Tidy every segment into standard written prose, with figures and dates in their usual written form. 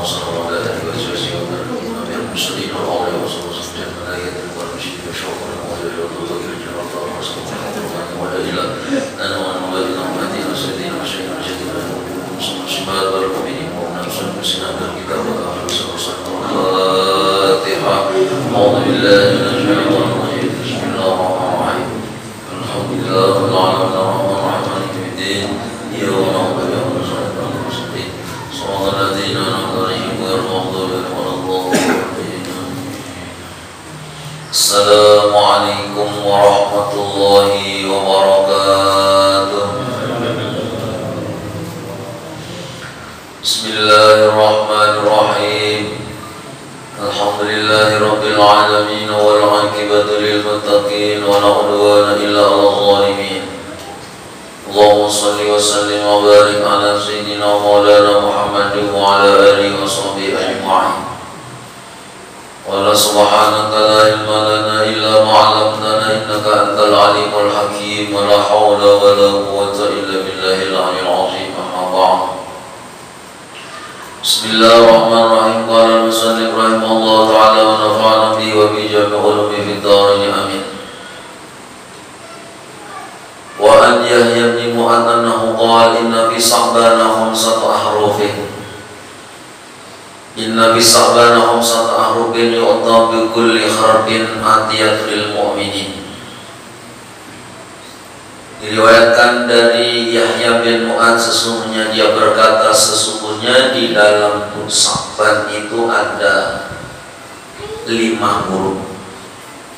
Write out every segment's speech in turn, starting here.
وصلى الله على آله وأزواجه وذريته المرسلين والأولياء وصلى الله عليه الملائكة والمشركين والشوق والمؤمنين والمتوكلين على الله ورسوله ولا إله أنا ونبينا ومهدينا وسيدنا وشيخنا وجدنا ومسلمات والمؤمنين والمسلمين والمسلمات والكتاب والآخر وصلى الفاتحة أعوذ بالله من الشيطان الرجيم بسم الله الرحمن الرحيم الحمد لله رب العالمين الرحمن الرحيم مالك يوم الدين إياك نعبد وإياك نستعين المستقيم صراط الذين أنعمت عليهم غير المغضوب عليهم ولا الضالين. السلام عليكم ورحمة الله وبركاته. بسم الله الرحمن الرحيم. الحمد لله رب العالمين والعاقبة للمتقين ولا عدوان إلا على الظالمين. اللهم صل وسلم وبارك على سيدنا ومولانا محمد وعلى آله وصحبه أجمعين. ولا سبحانك لا علم لنا إلا ما علمتنا إنك أنت العليم الحكيم ولا حول ولا قوة إلا بالله العلي العظيم. أما بعد. بسم الله الرحمن الرحيم. قال المصنف رحمه الله تعالى ونفعنا به وبجميع علومه في الدارين آمين. وأن يحيى بن معاذ أنه قال إن في صعبان 5 أحرف يؤتى بكل حرف آتية للمؤمنين. Diriwayatkan dari Yahya bin Mu'adz, sesungguhnya dia berkata, sesungguhnya di dalam Sa'ban itu ada 5 huruf.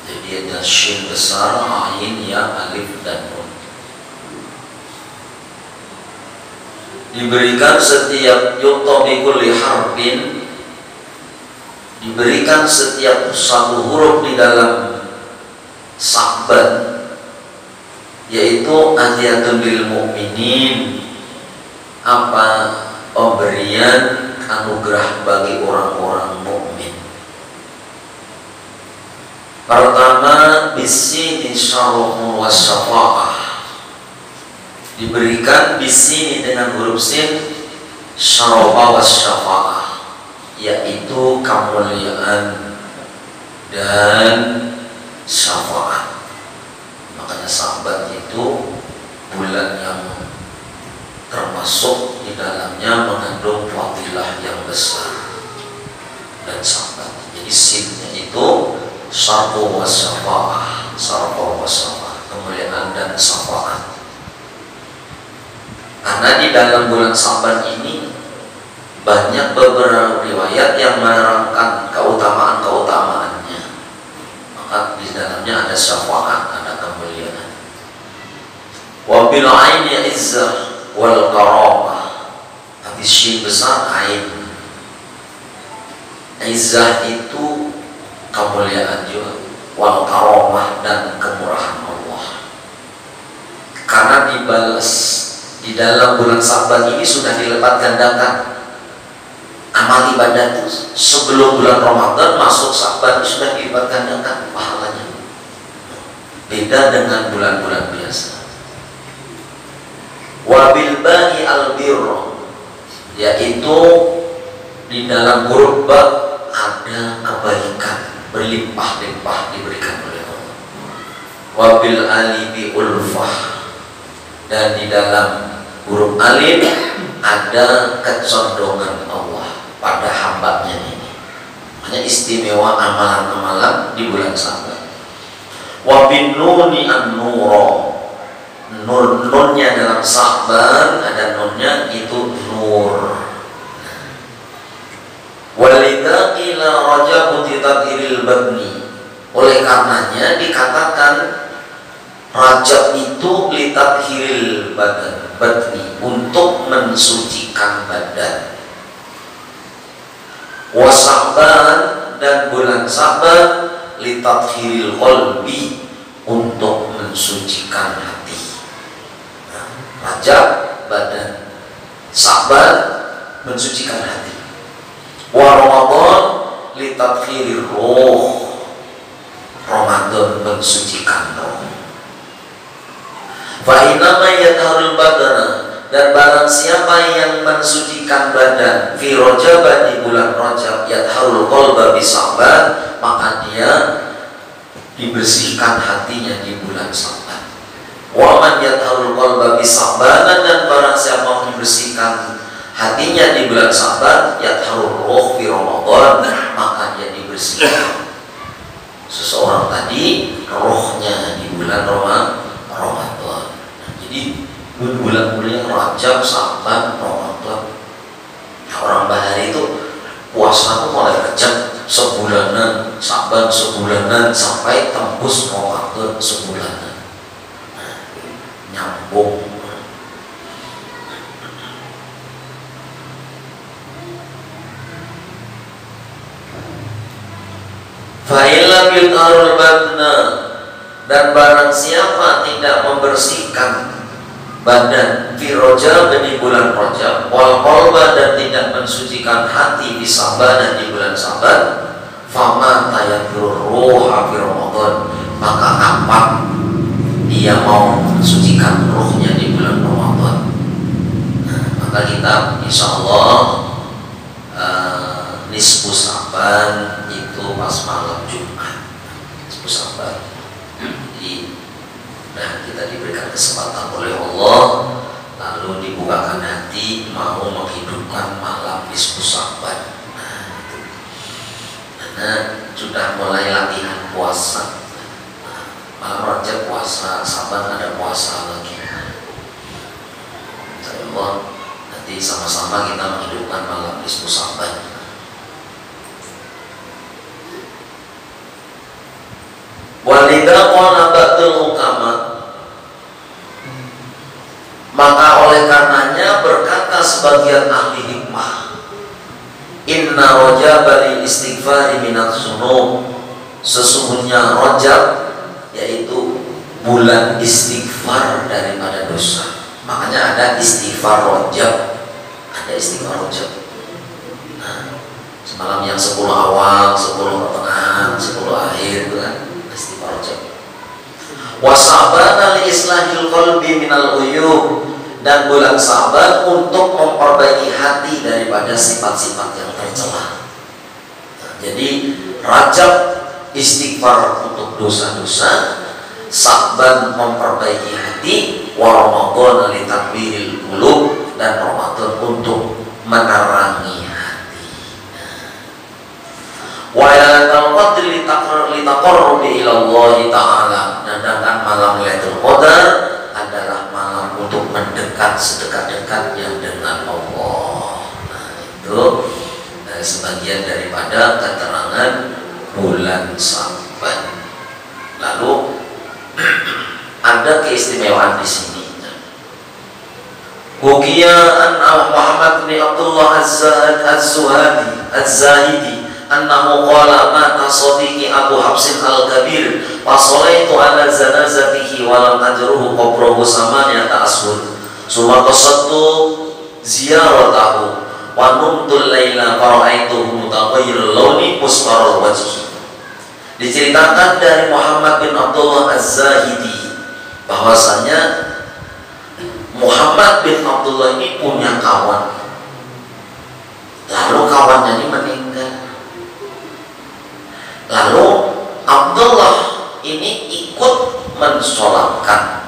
Jadi ada shin besar, ain, ya, alif, dan nun. Diberikan setiap yu'tabikul harfin, diberikan setiap satu huruf di dalam Sa'ban, yaitu adiyatun lil mu'minin, apa pemberian anugerah bagi orang-orang mukmin. Pertama, bisini syarafun wasyafa'ah, diberikan bisini dengan huruf sin, syarafa wasyafa'ah, yaitu kemuliaan dan syafaat. Makanya Sa'ban itu bulan yang termasuk di dalamnya mengandung fadilah yang besar dan Sa'ban. Jadi sinnya itu syarfu wasyafa'ah, kemuliaan dan syafaat. Karena di dalam bulan Sa'ban ini banyak beberapa riwayat yang menerangkan keutamaan-keutamaannya. Maka di dalamnya ada syafaat, ada kemuliaan. Wa bil aini izzah wal karamah. Tapi shin besar ain. Izzah itu kemuliaan juga, wal karamah dan kemurahan Allah. Karena dibalas di dalam bulan Sa'ban ini sudah dilipat gandakan. Amal ibadah itu sebelum bulan Ramadan masuk Sa'ban sudah dilipat gandakan pahalanya. Beda dengan bulan-bulan biasa. Wabil ba'i al-birr, yaitu di dalam huruf ba ada kebaikan berlimpah-limpah diberikan oleh Allah. Wabil alifi ulfah, dan di dalam huruf alif ada kecondongan Allah pada hambanya ini. Makanya istimewa amalan-amalan di bulan Sa'ban. Wa bin nuni an-nura, nunnya dalam Sa'ban ada nunnya itu nur. Walidha qila rajabu tadhiril badni, oleh karenanya dikatakan Rajab itu litadhiril badni, untuk mensucikan badan. Wa Sa'ban, dan bulan Sa'ban litadhiril qalbi, untuk mensucikan hati. Nah, Rajab badan, Sa'ban mensucikan hati. Wa Ramadan litadhiril ruh, Ramadan mensucikan roh. Fa inama yadharul badana, Dan barang siapa yang mensucikan badan fi Rajab di bulan Rajab yatharul qalba bisa'ban, maka dia dibersihkan hatinya di bulan Sa'ban. Wa man yatharul qalba bisa'ban, dan barang siapa dibersihkan hatinya di bulan Sa'ban yatharul ruh fi Ramadan, maka dia dibersihkan seseorang tadi rohnya di bulan Ramadan. Jadi bulan-bulan Rajab, Sa'ban, Ramadan. Orang Bahari itu puasa itu mulai Rajab sebulanan, Sa'ban sebulanan, sampai tembus Ramadan sebulanan. Nah, nyambung. Fa'ilam yutharul badna, dan barang siapa tidak membersihkan badan fi Rajab di bulan Rajab wal qalba, dan tidak mensucikan hati di Sa'ban dan di bulan Sa'ban, fama tayadur ruha fi Ramadan, maka apa dia mau mensucikan ruhnya di bulan Ramadan. Nah, maka kita insyaallah nisfu Sa'ban itu pas malam Jumat, nisfu Sa'ban. Nah, kita diberikan kesempatan oleh Allah, lalu dibukakan hati mau menghidupkan malam nisfu Sa'ban. Nah, itu. Karena sudah mulai latihan puasa. Nah, malam Rajab puasa, Sa'ban ada puasa lagi. Insyaallah nanti sama-sama kita menghidupkan malam nisfu Sa'ban. Walidha qala ba'dul hukama, maka oleh karenanya berkata sebagian ahli hikmah, inna Rajab lil istighfari minaz dzunub, sesungguhnya Rajab yaitu bulan istighfar daripada dosa. Makanya ada istighfar Rajab, ada istighfar Rajab. Nah, semalam yang 10 awal, 10 pertengahan, 10 akhir itu kan istighfar Rajab. Wa Sa'ban li islahil qalbi minal uyub, dan bulan Sa'ban untuk memperbaiki hati daripada sifat-sifat yang tercela. Nah, jadi Rajab istighfar untuk dosa-dosa, Sa'ban memperbaiki hati, wa Ramadan li takbiril qulub, dan Ramadan untuk menerangi hati. Wa lailatul qadri litaqarrubi ila Allah taala, dan malam Lailatul Qadar adalah malam untuk mendekat sedekat-dekatnya dengan Allah. Nah, itu sebagian daripada keterangan bulan Sa'ban. Lalu ada keistimewaan di sini. Hukiya an Muhammad bin Abdullah Az-Zahidi annahu qala mata sadiqi Abu Habsin al-Kabir wa salaitu ala zanazatihi wa lam ajruhu qabrahu samaniyata ashur summa qasadtu ziyaratahu wa numtul laila fara'aituhu mutaghayyirul launi musfarul wajhi. Diceritakan dari Muhammad bin Abdullah Az-Zahidi bahwasanya Muhammad bin Abdullah ini punya kawan, lalu kawannya ini meninggal. Lalu Abdullah ini ikut mensolatkan.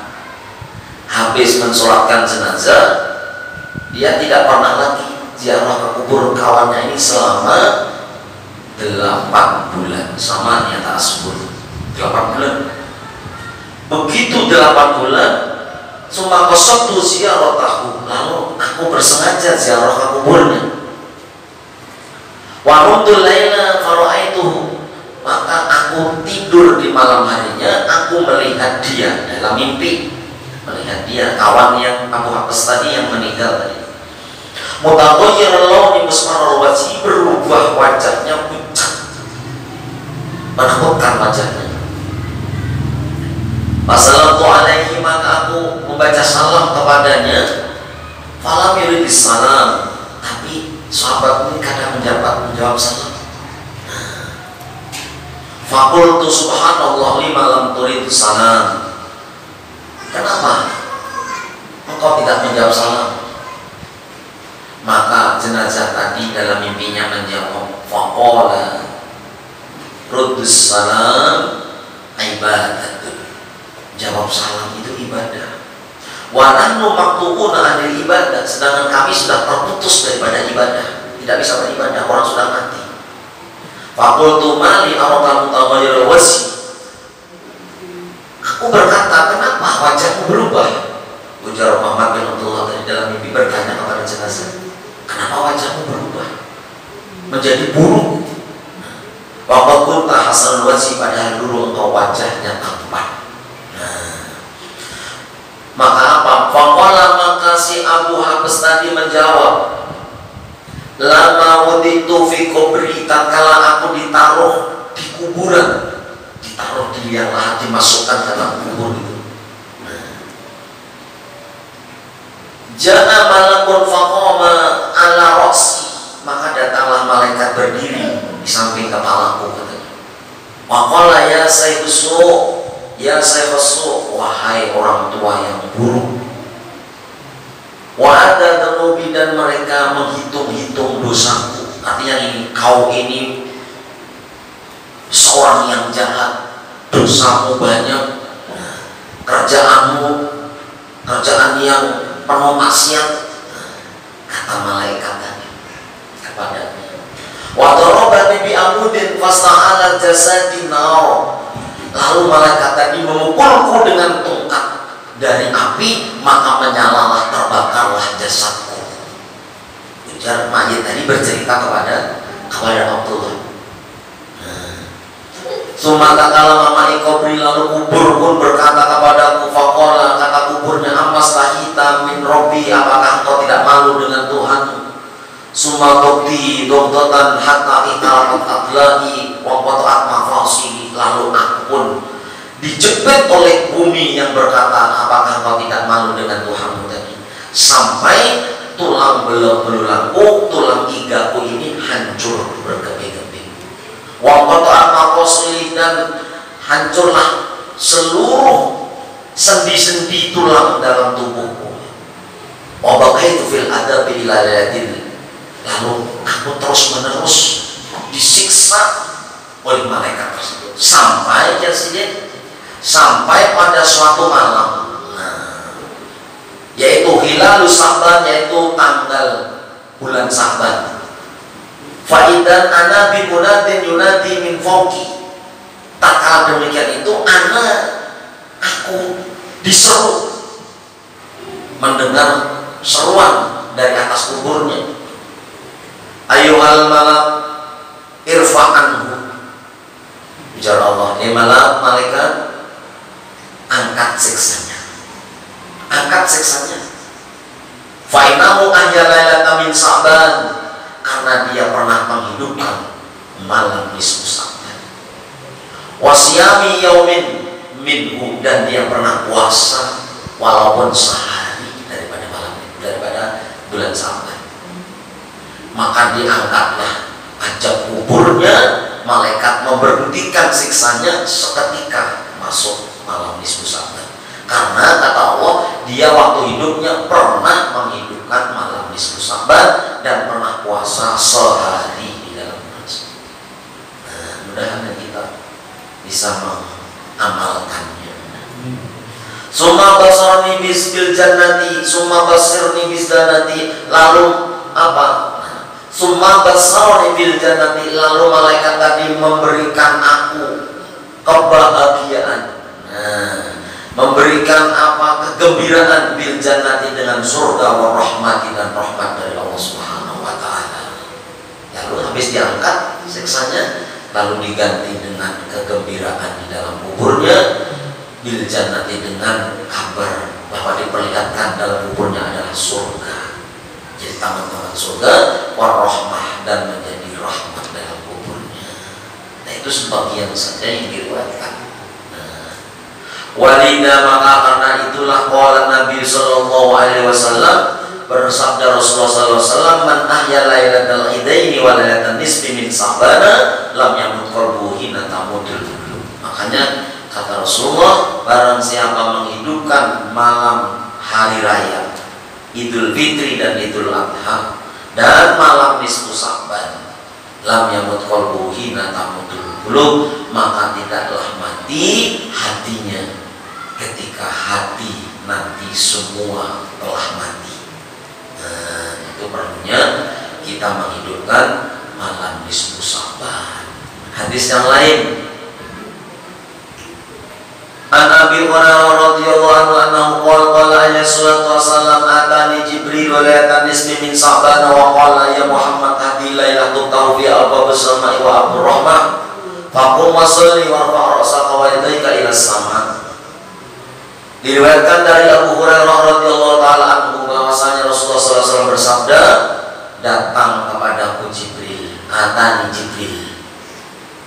Habis mensolatkan jenazah, dia tidak pernah lagi ziarah ke kubur kawannya ini selama 8 bulan. Sama nyata asbur 8 bulan. Begitu 8 bulan, summa qasattu ziyaratahu, lalu aku bersengaja ziarah ke kuburnya. Wa rumtul laila fara'aituhu, maka aku tidur di malam harinya, aku melihat dia dalam mimpi, melihat dia kawan yang Abu Habs tadi yang meninggal tadi. Mutaghayyirul launi musfarul wajhi, berubah wajahnya pucat, menakutkan wajahnya. Wassalatu alaihi, maka aku membaca salam kepadanya. Falam yuridis salam, tapi sahabat ini kadang menjawab salam. Fakultu subhanallah lima lam turidu salam. Kenapa engkau tidak menjawab salam. Maka jenazah tadi dalam mimpinya menjawab, faqala ruddus salam ibadatun. Jawab salam itu ibadah. Wa nahnu maqtu'una 'anil ibadah, sedangkan kami sudah terputus daripada ibadah, tidak bisa beribadah, orang sudah mati. Faqultu mali aradal mutaghayyir wasi. Aku berkata, kenapa wajahmu berubah? Ujar Muhammad bin Abdullah dari dalam mimpi bertanya kepada jenazah, kenapa wajahmu berubah menjadi buruk? Waqad kunta hasanul wajhi, padahal dulu engkau wajahnya tampan. Maka apa? Faqala, maka si Abu Habs tadi menjawab, lama wuditu fi kubri, tatkala aku ditaruh di kuburan, ditaruh di liang lahat, dimasukkan dalam kubur itu. Ja'a malakun faqama ala ra'si, maka datanglah malaikat berdiri di samping kepalaku, katanya. Waqala ya sayyidu, ya sayyidu, wahai orang tua yang buruk. Wa ada danubi, dan mereka menghitung-hitung dosaku. Artinya ini, kau ini seorang yang jahat, dosamu banyak, kerjaan yang penuh maksiat. Kata malaikat tadi kepadanya, wa darabani bi amudin fasta'ala jasadi nar. Lalu malaikat tadi memukulku dengan tongkat dari api, maka menyalalah, terbakarlah jasadku. Ujar mayit tadi bercerita kepada Abdullah. Sumata kala mama ikobri, lalu kubur pun berkata kepadaku, faqala, kata kuburnya, amas tahita min robbi, apakah engkau tidak malu dengan Tuhanmu? Sumatokti doktotan hatta ikalamat adlahi wa qata'at mafasi, lalu aku pun dijepit oleh bumi yang berkata, apakah engkau tidak malu dengan Tuhanmu tadi? Sampai tulang belulangku, tulang gigaku ini hancur berkeping-keping. Wa qata'at mafasi, dan hancurlah seluruh sendi-sendi tulang dalam tubuhku. Wa baqaitu fil adabi ila layatin, lalu aku terus-menerus disiksa oleh malaikat tersebut sampai pada suatu malam, yaitu hilalus Sa'ban, yaitu tanggal bulan Sa'ban. Faidan ana bi munadin yunadi min fawqi, tak kala demikian itu aku diseru, mendengar seruan dari atas kuburnya, ayyuhal malak irfa'anhu. Ujar Allah, malaikat, angkat siksanya, angkat siksanya. Fa'inahu ahya lailata min Sa'ban, karena dia pernah menghidupkan malam nisfu Sa'ban. Wasiyami yaumin minhu, dan dia pernah puasa walaupun sehari daripada bulan Sa'ban. Maka diangkatlah ajab kuburnya, malaikat memberhentikan siksanya seketika masuk malam nisfu Sa'ban. Karena kata Allah, dia waktu hidupnya pernah menghidupkan malam nisfu Sa'ban dan pernah puasa sehari di dalam bulan Sa'ban. Mudah-mudahan kita bisa mengamalkannya. Summa basarni bisbil jannati, summa basirni bisdanati, lalu apa? Summa basarni bil jannati, lalu malaikat tadi memberikan aku kebahagiaan, memberikan apa? Kegembiraan bil jannati, dengan surga, wa rahmati, dan rahmat dari Allah Subhanahu wa taala. Lalu habis diangkat siksanya, lalu diganti dengan kegembiraan di dalam kuburnya, bil jannati, dengan kabar bahwa diperlihatkan dalam kuburnya adalah surga, jadi taman-taman surga, warahmah, dan menjadi rahmat dalam kuburnya. Nah, itu sebagian saja yang diriwayatkan. Walida, maka karena itulah qala Nabi sallallahu alaihi wasallam, bersabda Rasulullah sallallahu alaihi wasallam, man ahya lailatal idaini wa lailatan nisfi min Sa'bana lam yamut qalbuhu hina tamudul qulub. Makanya kata Rasulullah, barang siapa menghidupkan malam hari raya Idul Fitri dan Idul Adha dan malam nisfu Sa'ban, lam yamut qalbuhu hina tamutul qulub, maka tidaklah mati hatinya ketika hati nanti semua telah mati. Nah, itu perlunya kita menghidupkan malam nisfu Sa'ban. Hadis yang lain, An Abi Hurairah radhiyallahu anhu qala ya sallallahu wasallam atani Jibril wa la nisfi min Sa'ban wa qala ya Muhammad hadhihi lailatul tawfi abwab as-sama'i wa abur rahmah faqum wa shalli wa rafa' ra'saka wa yadayka ila as-sama'. Diriwayatkan dari Abu Hurairah radhiyallahu taala anhu bahwasanya Rasulullah sallallahu alaihi wasallam bersabda, datang kepadaku Jibril, atani Jibril,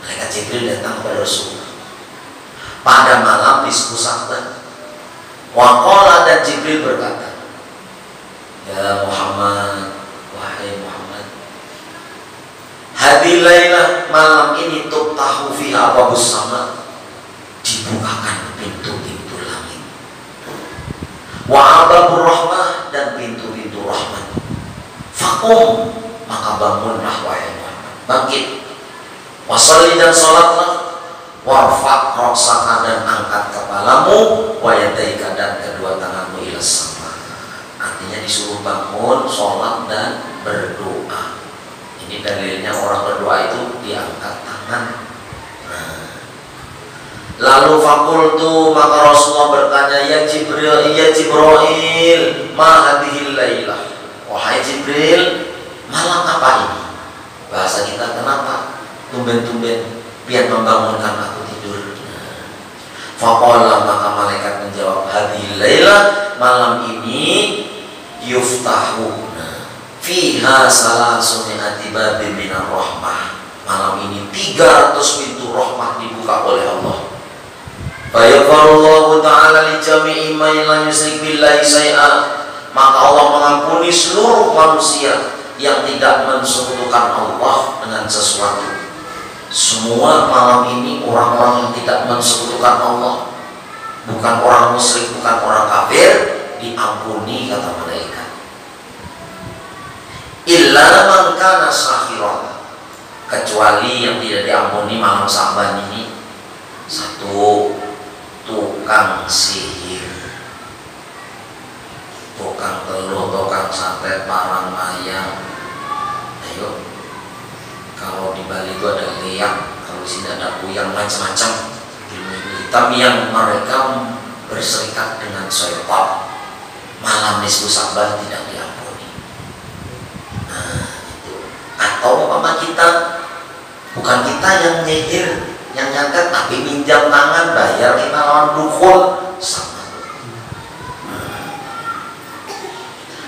malaikat Jibril datang kepada Rasul pada malam nisfu Sa'ban. Waqala, dan Jibril berkata, ya Muhammad, wahai Muhammad, hadhihi lailah, malam ini tuftahu fiha abwabus sama, dibukakan pintu-pintu langit, wa abwabur rahmah, dan pintu-pintu rahmat. Faqum, maka bangunlah wahai Muhammad, bangkit, wasalli, dan salatlah, warfa' ra'saka, dan angkat kepalamu, wa yadaika, dan kedua tanganmu ila sama. Artinya disuruh bangun, sholat, dan berdoa. Ini dalilnya orang berdoa itu diangkat tangan. Nah. Lalu fakultu, maka Rasulullah bertanya, ya Jibril, ma hadhil lailah, wahai Jibril, malam apa ini? Bahasa kita, kenapa tumben-tumben biar membangunkan aku tidur. Faqala, maka malaikat menjawab, hadhil lailah, malam ini yuftahu fiha salasuni'ati babin minar rahmah, malam ini 300 pintu rahmat dibuka oleh Allah. Fayaghfirullahu ta'ala li jami'i man la yusyrik billahi syai'an, maka Allah mengampuni seluruh manusia yang tidak mensekutukan Allah dengan sesuatu. Semua malam ini orang-orang yang tidak mensekutukan Allah, bukan orang musyrik, bukan orang kafir, diampuni kata malaikat. Illa man kana sahira, kecuali yang tidak diampuni malam Sa'ban ini, satu, tukang sihir, tukang telur, tukang sate, parang ayam. Ayo, kalau di Bali itu ada leak, kalau di sini ada kuyang, macam-macam hitam yang mereka berserikat dengan syaitan, malam nisfu Sa'ban tidak diampuni. Nah, itu. Atau umpama kita, bukan kita yang nyihir, yang nyantet, tapi minjam tangan, bayar, kita lawan dukun, sama.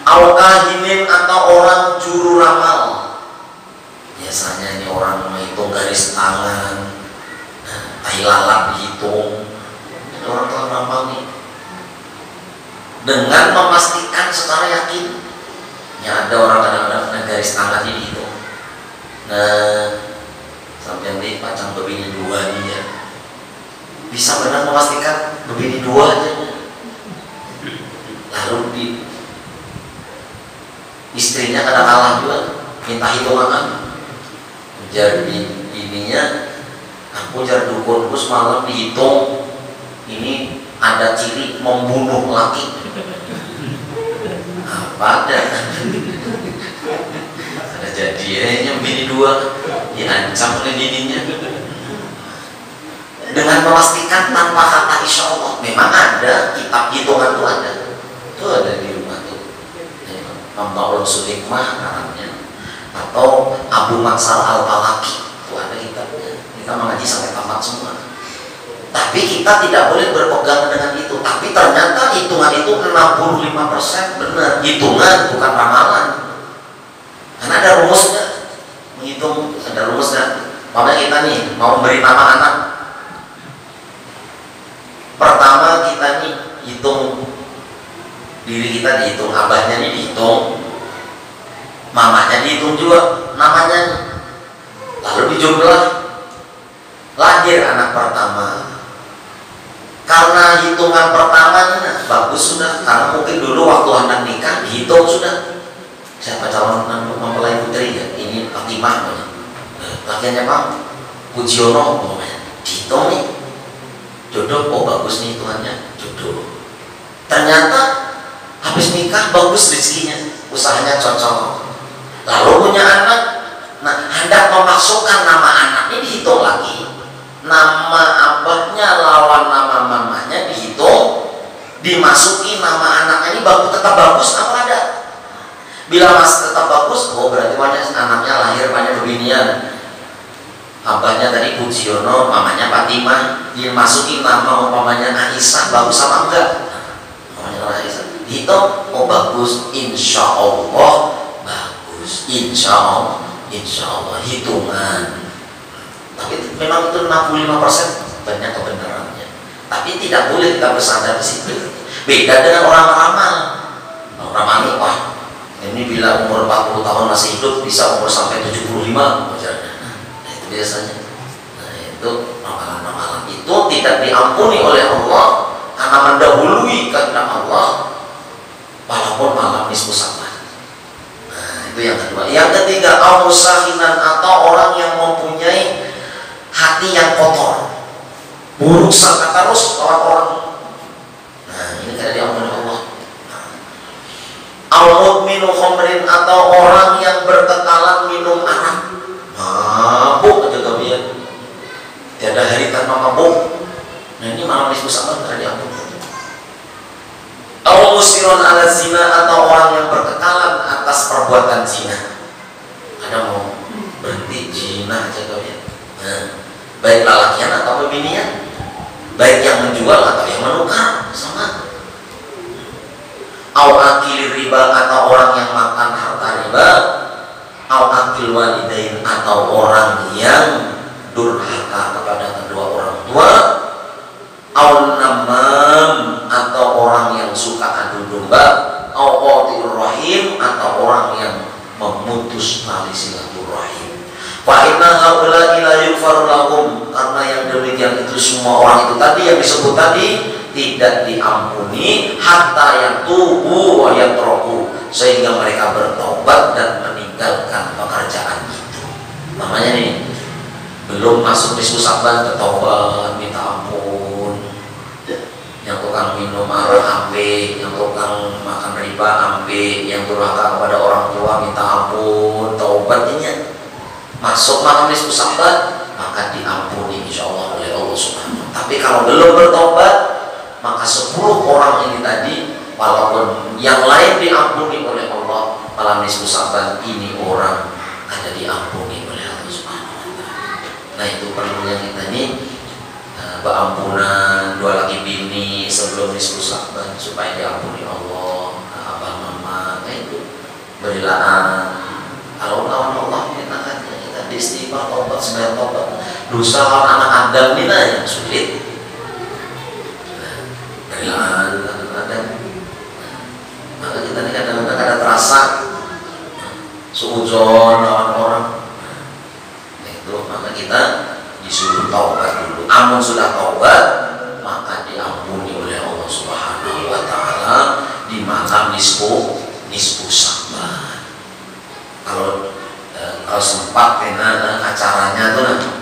Al-kahinin, atau orang juru ramal. Biasanya ini orang menghitung garis tangan, tai lalat dihitung, ini orang telah ramal nih, dengan memastikan secara yakin. Ya, ada orang kadang-kadang garis tangan ini dihitung. Nah, sampai nanti pacang bebini 2 nih ya, bisa benar memastikan bebini 2 aja. Lalu istrinya kadang kalah juga, minta hitungan. Jadi ininya, aku jar dukun terus malam dihitung, ini ada ciri membunuh laki. Apa ada? Ada jadinya bini 2 diancam oleh bininya. Dengan memastikan tanpa kata insya Allah, memang ada kitab hitungan itu ada. Itu ada di rumah tuh. Mambaul Sulikmah namanya, atau Abu Mansar Al-Balaki, itu ada kitabnya. Kita mengaji sampai tamat semua. Tapi kita tidak boleh berpegang dengan itu. Tapi ternyata hitungan itu 65% benar. Hitungan bukan ramalan. Karena ada rumusnya. Menghitung ada rumusnya. Makanya kita nih mau memberi nama anak. Pertama kita nih hitung diri kita, dihitung, abahnya nih dihitung, mamanya dihitung juga, namanya nih. Lalu dijumlah, lahir anak pertama, Karena hitungan pertamanya bagus sudah, karena mungkin dulu waktu anak nikah dihitung sudah. Siapa calon mempelai putri ya? Ini Fatimah, bagiannya Pak Pujiono, dihitung nih. Jodoh, oh bagus nih hitungannya, jodoh. Ternyata habis nikah bagus rezekinya, usahanya cocok. Lalu punya anak, nah hendak memasukkan nama anaknya dihitung lagi. Nama abahnya lawan nama mamanya dihitung, dimasuki nama anaknya ini bagus, tetap bagus apa ada? Bila masih tetap bagus, oh berarti anaknya lahir banyak beginian. Abahnya tadi Pujiono, mamanya Fatimah, dimasuki nama umpamanya Aisyah, bagus apa enggak? Namanya Aisyah, dihitung, oh bagus, insya Allah bagus, insya Allah hitungan. Tapi memang itu 65% banyak kebenarannya. Tapi tidak boleh kita bersandar di situ. Beda dengan orang ramal. Orang ramal, wah ini bila umur 40 tahun masih hidup bisa umur sampai 75 wajarnya. Nah, itu biasanya. Nah, itu ramalan-ramalan itu tidak diampuni oleh Allah karena mendahului kehendak Allah. Walaupun malam nisfu Sa'ban. Nah, itu yang kedua. Yang ketiga, al-musahinan atau orang yang mempunyai hati yang kotor, buruk sangka terus lawan orang. Nah, ini tidak diampuni Allah. Al-mudminu khamrin atau orang yang berkekalan minum arak, mabuk aja kalian. Tiada hari tanpa mabuk. Nah, ini malam nisfu Sa'ban tidak diampuni. Al-musirun ala zina atau orang yang berkekalan atas perbuatan zina. Ada mau berhenti zina aja kalian. Nah, baik lalakian atau feminian, baik yang menjual atau yang menukar, sama. Au akil riba atau orang yang makan harta riba, au akil walidain atau orang yang durhaka kepada kedua orang tua, au namam atau orang yang suka adu domba, au qatir rahim atau orang yang memutus tali silaturahim. Fa inna haula'i la yughfaru lahum, karena yang demikian itu semua orang itu tadi yang disebut tadi tidak diampuni hatta yang tubuh wa yatraku, sehingga mereka bertobat dan meninggalkan pekerjaan itu. Namanya nih belum masuk nisfu Sa'ban bertobat minta ampun. Yang tukang minum arak ampe, yang tukang makan riba ampe, yang durhaka kepada orang tua minta ampun, taubat ini masuk malam nisfu Sa'ban, maka diampuni insyaallah oleh Allah Subhanahu. Tapi kalau belum bertobat, maka 10 orang ini tadi, walaupun yang lain diampuni oleh Allah, malam nisfu Sa'ban ini orang ada diampuni oleh Allah Subhanahu wa taala. Nah, itu perlunya kita nih berampunan dua laki bini sebelum nisfu Sa'ban supaya diampuni Allah. Abah mama, nah itu berilaan. Kalau lawan Allah kita istighfar, tobat, sembahyang tobat. Dosa lawan anak Adam ini yang sulit. Berilaan kadang-kadang. Maka kita ini kadang-kadang ada terasa suudzon lawan orang. Itu maka kita disuruh taubat dulu. Amun sudah taubat, maka diampuni oleh Allah Subhanahu wa taala di malam nisfu Sa'ban. Kalau sempat kena acaranya tuh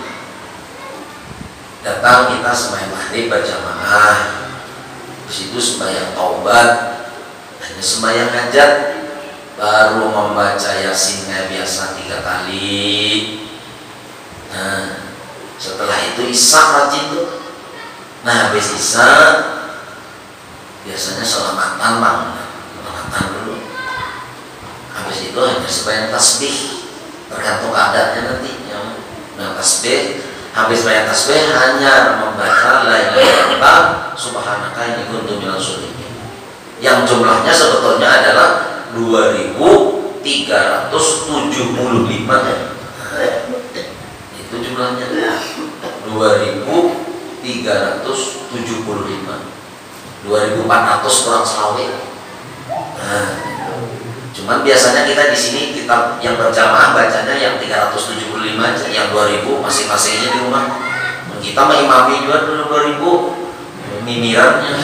datang kita sembahyang maghrib berjamaah, di situ sembahyang taubat, hanya sembahyang hajat, baru membaca Yasinnya biasa 3 kali. Nah, setelah itu Isya rajin tuh. Nah, habis Isya biasanya selamatan dulu. Habis itu hanya sembahyang tasbih, tergantung keadaannya nanti. Nah, tasbih, habis bayar tasbih hanya membaca la ilaha illallah subhanaka inni kuntu minadz dzalimin, yang jumlahnya sebetulnya adalah 2375 ya. Itu jumlahnya 2375, 2400 kurang selawe. Nah, cuman biasanya kita di sini kitab yang berjamaah bacanya yang 375 aja, yang 2000 masing-masingnya di rumah. Kita mengimami juga dulu 2000, mimirannya.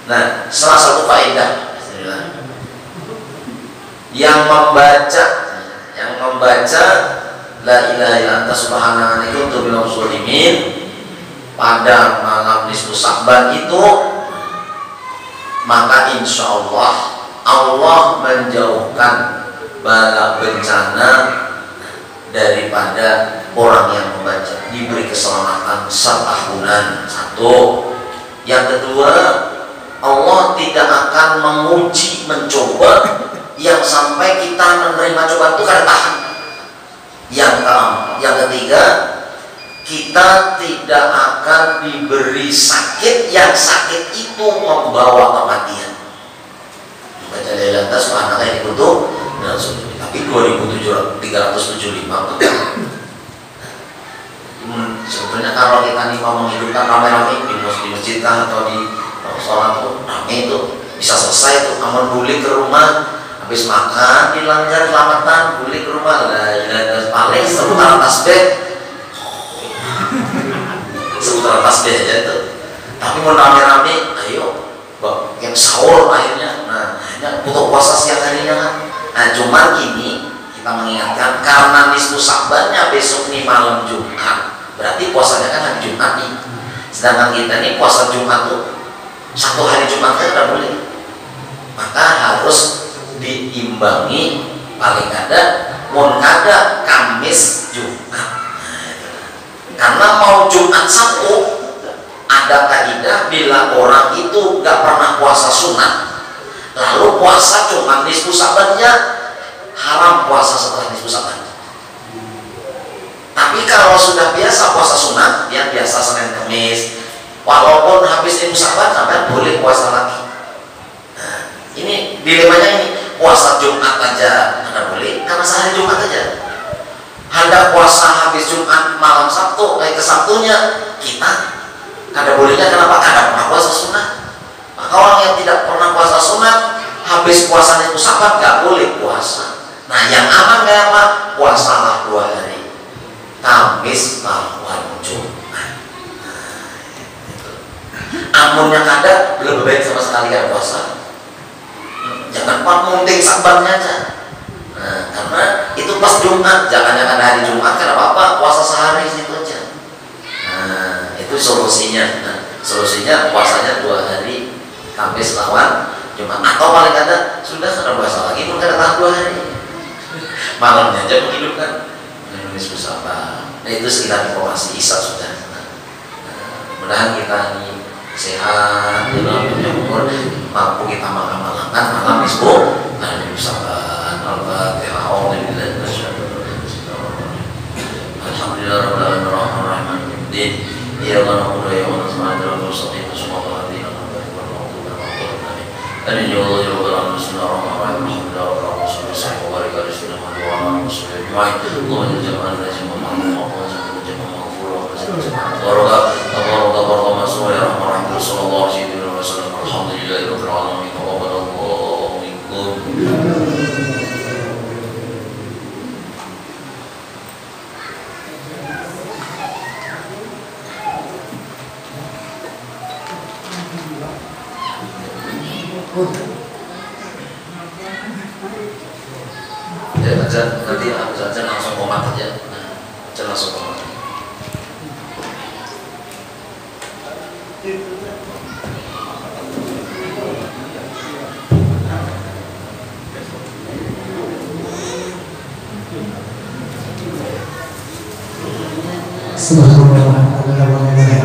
Nah, salah satu faedah yang membaca la ilaha illa anta subhanaka inni kuntu minadz zalimin pada malam nisfu Sya'ban itu, maka insya Allah menjauhkan bala bencana daripada orang yang membaca, diberi keselamatan setahunan. Satu. Yang kedua, Allah tidak akan menguji, mencoba yang sampai kita menerima cobaan itu karena tahan. Yang ketiga, kita tidak akan diberi sakit yang sakit itu membawa kematian. Baca la ilaha illallah subhanallah ini butuh, tapi 2375 sebetulnya kalau kita nih mau menghidupkan rame-rame di masjid atau di sholat tuh rame itu bisa selesai tuh. Aman balik ke rumah habis makan dilanggar selamatan, balik ke rumah paling seputar tasbih aja itu. Tapi mau rame-rame, ayo yang sahur akhirnya, akhirnya butuh puasa siang harinya kan. Nah cuman ini kita mengingatkan karena nisfu Sya'bannya besok nih malam Jumat, berarti puasanya kan hari Jumat nih. Sedangkan kita nih puasa Jumat tuh satu hari Jumat kan tidak boleh, maka harus diimbangi paling ada Kamis Jumat. Karena mau Jumat Sabtu ada kaidah bila orang itu gak pernah puasa sunat lalu puasa cuma nisfu Sya'bannya, haram puasa setelah nisfu Sya'ban. Tapi kalau sudah biasa puasa sunat, yang biasa Senin Kamis, walaupun habis nisfu Sya'ban sampai boleh puasa lagi. Nah, ini dilemanya ini, puasa Jumat aja tidak boleh karena sehari Jumat aja. Hendak puasa habis Jumat malam Sabtu, ke Sabtunya kita kada bolehnya. Kenapa? Kada pernah puasa sunat. Maka orang yang tidak pernah puasa sunat habis puasa nisfu Sya'ban gak boleh puasa. Nah yang aman kayak apa? Puasalah 2 hari, Kamis lawan Jumat. Amunnya kada, lebih baik sama sekali kan puasa. Jangan munting Sya'bannya aja. Nah, karena itu pas Jumat, jangan hari Jumat kan apa-apa, puasa sehari situ aja. Nah, itu solusinya. Nah, solusinya puasanya 2 hari, Kamis lawan Jumat. Atau paling ada sudah kada puasa lagi pun kada tahan 2 hari. Malamnya aja menghidupkan nisfu Sya'ban. Nah, itu sekitar informasi Isya sudah. Mudah-mudahan kita ini sehat dalam umur, mampu kita mengamalkan malam nisfu Sya'ban. Al-Fatihah. Alhamdulillah rabbil alamin arrahmanir rahim. Ya Allah, ya Allah, subhanallahi wa bihamdihi subhanallahi wa bihamdihi. Amin ya Allah ya rabbal alamin. Bismillahirrahmanirrahim. Alhamdulillah rabbil alamin. Sallallahu alaihi wa sallam wa ala alihi wa sahbihi. Allahumma ja'alna lazim wa ma'mum wa ja'alna maghfura wa baraka masuk ya rahman rahim. Sallallahu alaihi wa sallam. Alhamdulillah rabbil alamin. Wa barakallahu minkum. Ya, nanti aja langsung komat aja. Aja langsung komat. Subhanallah, alhamdulillah,